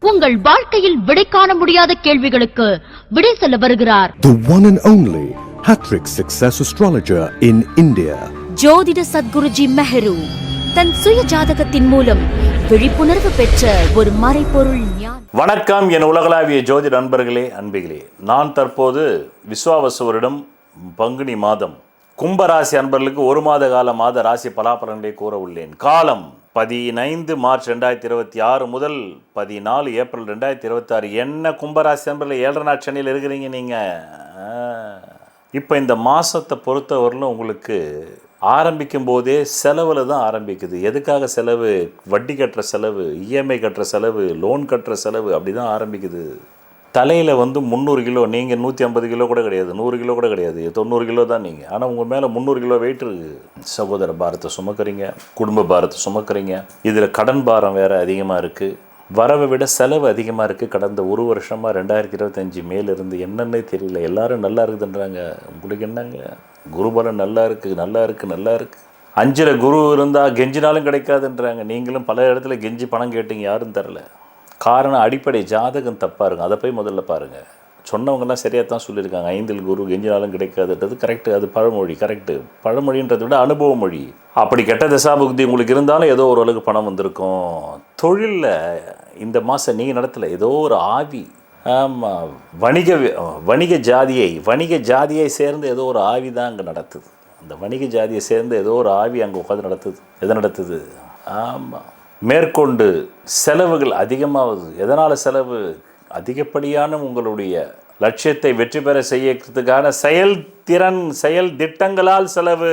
உங்கள் வாழ்க்கையில் விடை காண முடியாத கேள்விகளுக்கு விடை சொல்ல வருகிறார். The one and only Hattrick Success Astrologer in India. ஜோதிட சத்குருஜி மெஹரு தன் சுய ஜாதகத்தின் மூலம் விழிப்புணர்வு பெற்ற ஒரு மறைபொருள் ஞானி. வணக்கம் என் உலகளாவிய ஜோதிட நண்பர்களே, அன்பிகளே. நான் தற்போது விஸ்வாவசு வருடம் பங்குனி மாதம் கும்பராசி அன்பர்களுக்கு ஒரு மாத கால மாத ராசி பலாபலன்களை கூற உள்ளேன். காலம் 15 மார்ச் 2026 முதல் 14 ஏப்ரல் 2026. என்ன கும்பராசி அன்பர்கள் 7 நாள் சென்னையில் இருக்கிறீங்க நீங்கள். இப்போ இந்த மாதத்தை பொறுத்தவரையிலும் உங்களுக்கு ஆரம்பிக்கும் போதே செலவில் தான் ஆரம்பிக்குது. எதுக்காக செலவு? வட்டி கட்டுற செலவு, இஎம்ஐ கட்டுற செலவு, லோன் கட்டுற செலவு, அப்படி தான் ஆரம்பிக்குது. தலையில் 300 கிலோ, நீங்கள் 150 கிலோ கூட கிடையாது, 100 கிலோ கூட கிடையாது, 90 கிலோ தான் நீங்கள். ஆனால் உங்கள் மேலே 300 கிலோ வெயிட் இருக்குது. சகோதர பாரத்தை சுமக்கிறீங்க, குடும்ப பாரத்தை சுமக்கிறீங்க. இதில் கடன் பாரம் வேறு அதிகமாக இருக்குது. வரவை விட செலவு அதிகமாக இருக்குது. கடந்த ஒரு வருஷமாக 2025 மேலிருந்து என்னன்னே தெரியல. எல்லோரும் நல்லா இருக்குதுன்றாங்க. உங்களுக்கு என்னங்க, குருபலன் நல்லா இருக்குது, நல்லா இருக்குது, நல்லா இருக்குது. 5ல் குரு இருந்தால் கெஞ்சினாலும் கிடைக்காதுன்றாங்க. நீங்களும் பல இடத்துல கெஞ்சி பணம் கேட்டீங்க, யாரும் தரல. காரணம் அடிப்படை ஜாதகம் தப்பாக இருக்கும். அதை போய் முதல்ல பாருங்கள். சொன்னவங்கலாம் சரியாக தான் சொல்லியிருக்காங்க. 5ல் குரு கெஞ்சினாலும் கிடைக்காதுன்றது கரெக்டு. அது பழமொழி, கரெக்டு. பழமொழின்றதை விட அனுபவ மொழி. அப்படி கெட்ட தசாபுக்தி உங்களுக்கு இருந்தாலும் ஏதோ ஒரு அளவுக்கு பணம் வந்திருக்கும். தொழிலில் இந்த மாதம் நீங்கள் நடத்தலை, ஏதோ ஒரு ஆவி. ஆமாம், வணிக ஜாதியை சேர்ந்து ஏதோ ஒரு ஆவி தான் அங்கே நடத்துது. அந்த வணிக ஜாதியை சேர்ந்து ஏதோ ஒரு ஆவி அங்கே உட்காந்து நடத்துது. எதை நடத்துது? ஆமாம், மேற்கொண்டு செலவுகள் அதிகமாகுது. எதனால் செலவு? அதிகப்படியான உங்களுடைய லட்சியத்தை வெற்றி பெற செய்யறதுக்கான செயல் திட்டங்களால் செலவு.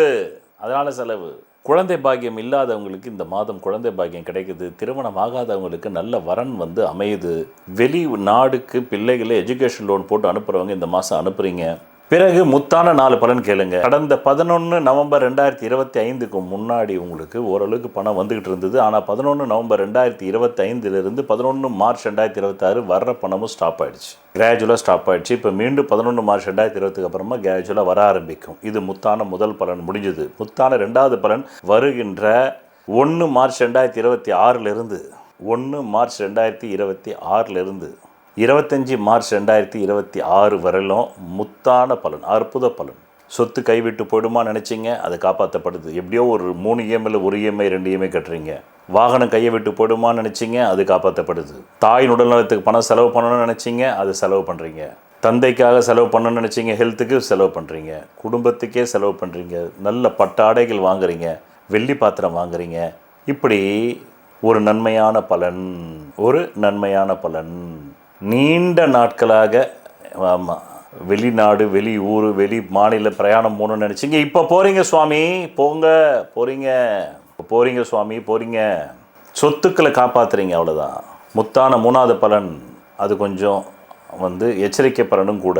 அதனால் செலவு. குழந்தை பாக்கியம் இல்லாதவங்களுக்கு இந்த மாதம் குழந்தை பாக்கியம் கிடைக்குது. திருமணம் ஆகாதவங்களுக்கு நல்ல வரன் அமையுது. வெளி நாடுக்கு பிள்ளைகளை எஜுகேஷன் லோன் போட்டு அனுப்புகிறவங்க இந்த மாதம் அனுப்புகிறீங்க. பிறகு முத்தான 4 பலன் கேளுங்க. கடந்த 11 நவம்பர் 2025க்கு முன்னாடி உங்களுக்கு ஓரளவுக்கு பணம் வந்துக்கிட்டு இருந்தது. ஆனால் 11 நவம்பர் 2025 11 மார்ச் 2026 வர்ற பணமும் ஸ்டாப் ஆகிடுச்சு. கிராஜுவலாக ஸ்டாப் ஆகிடுச்சு. இப்போ மீண்டும் 11 மார்ச் 2020 அப்புறமா கிராஜுவலாக வர ஆரம்பிக்கும். இது முத்தான முதல் பலன் முடிஞ்சது. முத்தான 2வது பலன் வருகின்ற 1 மார்ச் 2026 1 மார்ச் 2026 25 மார்ச் 2026 வரையிலும் முத்தான பலன், அற்புத பலன். சொத்து கைவிட்டு போயிடுமா நினச்சிங்க, அது காப்பாற்றப்படுது. எப்படியோ ஒரு 3 இஎம்ஐயில் 1 இஎம்ஐ 2 இஎம்ஐ கட்டுறீங்க. வாகனம் கையை விட்டு போயிடுமான்னு நினச்சிங்க, அது காப்பாற்றப்படுது. தாயின் உடல்நலத்துக்கு பணம் செலவு பண்ணணும்னு நினச்சிங்க, அது செலவு பண்ணுறீங்க. தந்தைக்காக செலவு பண்ணணும்னு நினச்சிங்க, ஹெல்த்துக்கு செலவு பண்ணுறீங்க. குடும்பத்துக்கே செலவு பண்ணுறீங்க. நல்ல பட்டாடைகள் வாங்குறீங்க, வெள்ளி பாத்திரம் வாங்குறீங்க. இப்படி ஒரு நன்மையான பலன். நீண்ட நாட்களாக ஆமாம், வெளிநாடு, வெளி ஊர், வெளி மாநில பிரயாணம் போகணுன்னு நினச்சிங்க, இப்போ போகிறீங்க சுவாமி, போகிறீங்க சுவாமி. சொத்துக்களை காப்பாற்றுறீங்க, அவ்வளோதான். முத்தான 3வது பலன், அது கொஞ்சம் எச்சரிக்கை பலனும் கூட.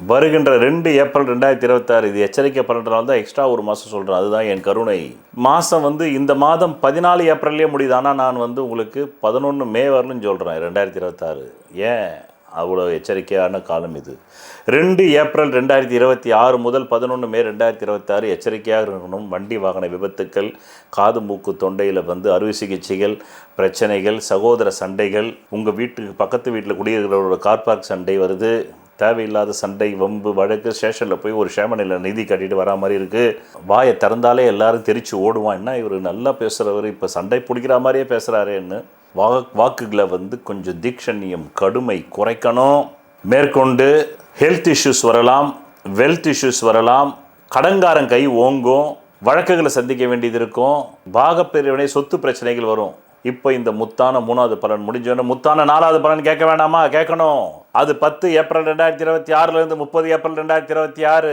வருகின்ற 2 ஏப்ரல் 2026 இது எச்சரிக்கை பலன்றனால தான் எக்ஸ்ட்ரா ஒரு மாதம் சொல்கிறேன். அதுதான் என் கருணை. மாதம் இந்த மாதம் 14 ஏப்ரல்லே முடியுது. ஆனால் நான் உங்களுக்கு 11 மே வரணும்னு சொல்கிறேன் 2026. ஏன் அவ்வளோ எச்சரிக்கையான காலம் இது? 2 ஏப்ரல் 2026 முதல் 11 மே 2026 எச்சரிக்கையாக இருக்கணும். வண்டி வாகன விபத்துக்கள், காது மூக்கு தொண்டையில் அறுவை சிகிச்சைகள், பிரச்சனைகள், சகோதர சண்டைகள், உங்கள் வீட்டுக்கு பக்கத்து வீட்டில் குடியிருக்கிறவரோட கார் பார்க் சண்டை வருது. தேவையில்லாத சண்டை, வம்பு, வழக்கு, ஸ்டேஷனில் போய் ஒரு ஷேமனில் நிதி கட்டிட்டு வரா மாதிரி இருக்குது. வாயை திறந்தாலே எல்லாரும் தெரிச்சு ஓடுவான். என்ன இவர் நல்லா பேசுகிறவர், இப்போ சண்டை பிடிக்கிற மாதிரியே பேசுகிறாரேன்னு. வாக்குகளை கொஞ்சம் தீக்ஷண்யம், கடுமை குறைக்கணும். மேற்கொண்டு ஹெல்த் இஷ்யூஸ் வரலாம், வெல்த் இஷ்யூஸ் வரலாம், கடன்காரன் கை ஓங்கும், வழக்குகளை சந்திக்க வேண்டியது இருக்கும், பாகப்பிரிவினை, சொத்து பிரச்சனைகள் வரும். இப்போ இந்த முத்தான 3வது பலன் முடிஞ்சோன்னு முத்தான 4வது பலன் கேட்க வேண்டாமா? கேட்கணும். அது 10 ஏப்ரல் 2026 30 ஏப்ரல் 2026.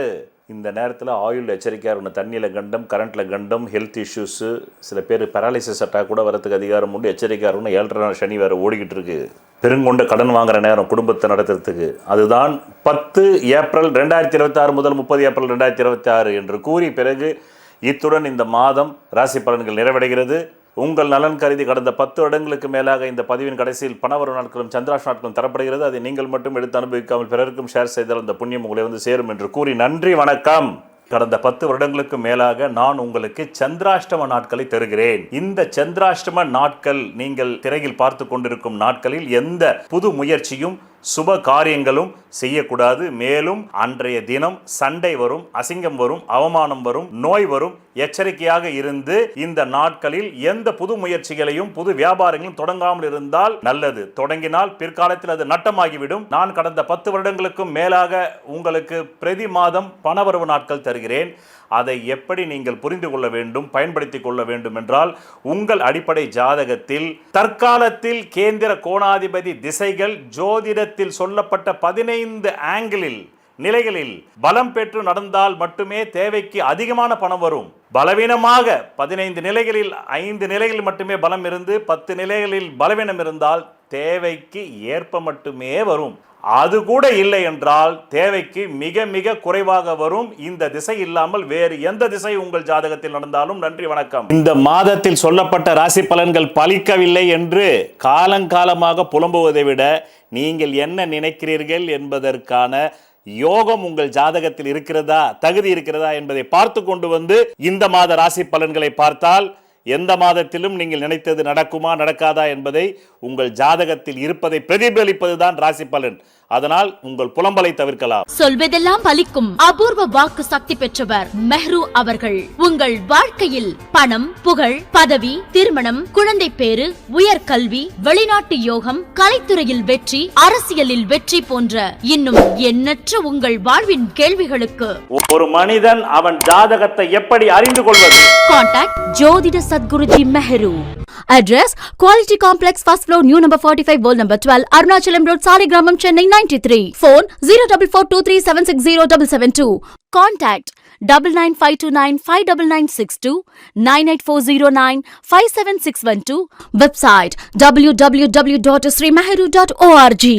இந்த நேரத்தில் ஆயுள் எச்சரிக்கையாக இருக்கணும். தண்ணியில் கண்டம், கரண்ட்டில் கண்டம், ஹெல்த் இஷ்யூஸு, சில பேர் பேராலிசிஸ் அட்டாக் கூட வரதுக்கு அதிகாரம் உண்டு. எச்சரிக்கையாக இருக்கணும். 7.5 சனி வேறு ஓடிக்கிட்டு இருக்கு. பெருங்கொண்ட கடன் வாங்குகிற நேரம் குடும்பத்தை நடத்துறதுக்கு. அதுதான் 10 ஏப்ரல் 2026 முதல் 30 ஏப்ரல் 2026 என்று கூறி, பிறகு இத்துடன் இந்த மாதம் ராசி பலன்கள் நிறைவடைகிறது. உங்கள் நலன் கருதி கடந்த 10 வருடங்களுக்கு மேலாக இந்த பதிவின் கடைசியில் பணவரவு நாட்களும் சந்திராஷ் நாட்களும் தரப்படுகிறது. அதை நீங்கள் மட்டும் எடுத்து அனுபவிக்காமல் பிறருக்கும் ஷேர் செய்தால் அந்த புண்ணியம் உங்களை சேரும் என்று கூறி நன்றி, வணக்கம். கடந்த 10 வருடங்களுக்கு மேலாக நான் உங்களுக்கு சந்திராஷ்டம நாட்களை தருகிறேன். இந்த சந்திராஷ்டம நாட்கள் நீங்கள் திரையில் பார்த்து கொண்டிருக்கும் நாட்களில் எந்த புது முயற்சியும் சுப காரியங்களும் செய்யக்கூடாது. மேலும் அன்றைய தினம் சண்டை வரும், அசிங்கம் வரும், அவமானம் வரும், நோய் வரும். எச்சரிக்கையாக இருந்து இந்த நாட்களில் எந்த புது முயற்சிகளையும் புது வியாபாரங்களும் தொடங்காமல் இருந்தால் நல்லது. தொடங்கினால் பிற்காலத்தில் அது நட்டமாகிவிடும். நான் கடந்த 10 வருடங்களுக்கும் மேலாக உங்களுக்கு பிரதி மாதம் பணவரவு நாட்கள் தருகிறேன். அதை எப்படி நீங்கள் புரிந்து கொள்ள வேண்டும், பயன்படுத்திக் கொள்ள வேண்டும் என்றால், உங்கள் அடிப்படை ஜாதகத்தில் தற்காலத்தில் கேந்திர கோணாதிபதி திசைகள் ஜோதிடத்தில் சொல்லப்பட்ட 15 ஆங்கிளில் நிலைகளில் பலம் பெற்று நடந்தால் மட்டுமே தேவைக்கு அதிகமான பணம் வரும். பலவீனமாக 15 நிலைகளில் 5 நிலைகளில் மட்டுமே பலம் இருந்து 10 நிலைகளில் பலவீனம் இருந்தால் தேவைக்கு ஏற்ப மட்டுமே வரும். அது கூட இல்லை என்றால் தேவைக்கு மிக மிக குறைவாக வரும். இந்த திசை இல்லாமல் வேறு எந்த திசை உங்கள் ஜாதகத்தில் நடந்தாலும் நன்றி வணக்கம். இந்த மாதத்தில் சொல்லப்பட்ட ராசி பலன்கள் பலிக்கவில்லை என்று காலங்காலமாக புலம்புவதை விட நீங்கள் என்ன நினைக்கிறீர்கள் என்பதற்கான யோகம் உங்கள் ஜாதகத்தில் இருக்கிறதா, தகுதி இருக்கிறதா என்பதை பார்த்து கொண்டு வந்து இந்த மாத ராசி பலன்களை பார்த்தால் எந்த மாதத்திலும் நீங்கள் நினைத்தது நடக்குமா நடக்காதா என்பதை உங்கள் ஜாதகத்தில் இருப்பதை பிரதிபலிப்பதுதான் ராசி பலன். அதனால் உங்கள் புலம்பலை தவிர்க்கலாம். சொல்வதெல்லாம் பலிக்கும் அபூர்வ வாக்கு சக்தி பெற்றவர் மெஹ்ரு அவர்கள். உங்கள் வாழ்க்கையில் பணம், புகழ், பதவி, திருமணம், குழந்தை பேறு, உயர்கல்வி, வெளிநாட்டு யோகம், கலைத்துறையில் வெற்றி, அரசியலில் வெற்றி போன்ற இன்னும் எண்ணற்ற உங்கள் வாழ்வின் கேள்விகளுக்கு ஒரு மனிதன் அவன் ஜாதகத்தை எப்படி அறிந்து கொள்வது? கான்டாக்ட் ஜோதிட Sadguruji Mehru. Address Quality Complex, first floor, new number 45, wall number 12, Arunachalam Road, Saligramam, Chennai 93. Phone 044237607772. Contact 9952959962, 98409 57612. Website www.srimehru.org.